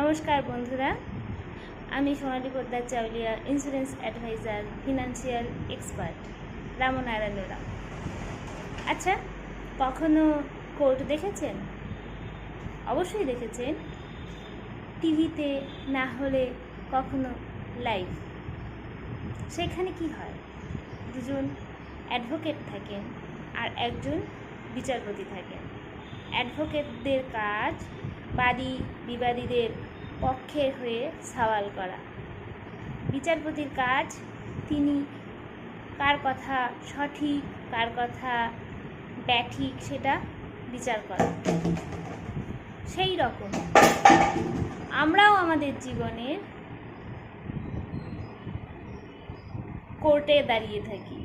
নমস্কার বন্ধুরা, আমি Sonali Poddar Chaulia, insurance adviser, financial expert, Ramnarayan Ram. আচ্ছা, কখনো কোর্ট দেখেছেন? অবশ্যই দেখেছেন, টিভিতে না হলে কখনো লাইভ। সেখানে কি হয়? দুজন অ্যাডভোকেট থাকেন আর একজন বিচারপতি থাকেন। অ্যাডভোকেটদের কাজ বাদী বিবাদীদের পক্ষের হয়ে সওয়াল করা। বিচারপতির কাজ তিনি কার কথা সঠিক কার কথা ব্যাঠিক সেটা বিচার করা। সেই রকম আমরাও আমাদের জীবনে কোর্টে দাঁড়িয়ে থাকি।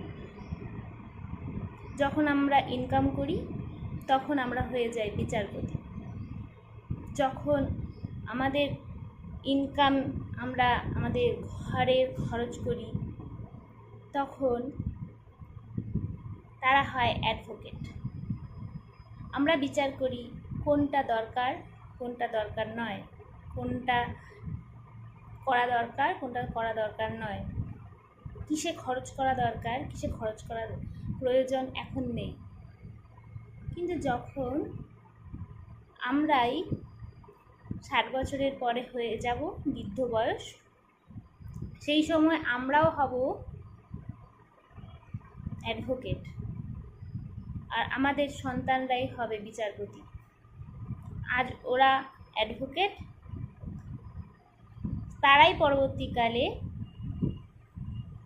যখন আমরা ইনকাম করি তখন আমরা হয়ে যাই বিচারপতি। যখন আমাদের ইনকাম আমরা আমাদের ঘরের খরচ করি তখন তারা হয় অ্যাডভোকেট। আমরা বিচার করি কোনটা দরকার কোনটা দরকার নয়, কোনটা করা দরকার কোনটা করা দরকার নয়, কিসে খরচ করা দরকার কিসে খরচ করার প্রয়োজন এখন নেই। কিন্তু যখন আমরাই 60 বছরের পরে হয়ে যাব বৃদ্ধ বয়স, সেই সময় আমরাও হব অ্যাডভোকেট আর আমাদের সন্তানরাই হবে বিচারপতি। আজ ওরা অ্যাডভোকেট, তারাই পরবর্তীকালে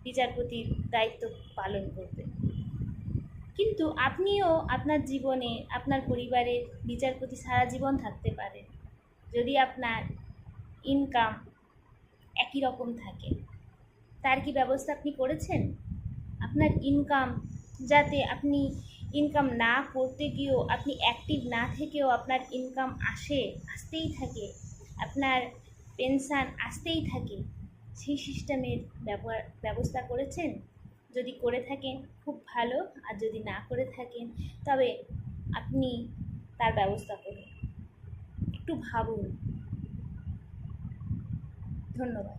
বিচারপতির দায়িত্ব পালন করবে। কিন্তু আপনিও আপনার জীবনে আপনার পরিবারের বিচারপতি সারা জীবন থাকতে পারেন যদি আপনার ইনকাম একই রকম থাকে। তার কি ব্যবস্থা আপনি করেছেন? আপনার ইনকাম যাতে আপনি ইনকাম না করতে গিয়েও আপনি অ্যাক্টিভ না থেকেও আপনার ইনকাম আসতেই থাকে, আপনার পেনশন আসতেই থাকে, সেই সিস্টেমের ব্যবস্থা করেছেন? যদি করে থাকেন খুব ভালো, আর যদি না করে থাকেন তবে আপনি তার ব্যবস্থা করুন। একটু ভাবুন। ধন্যবাদ।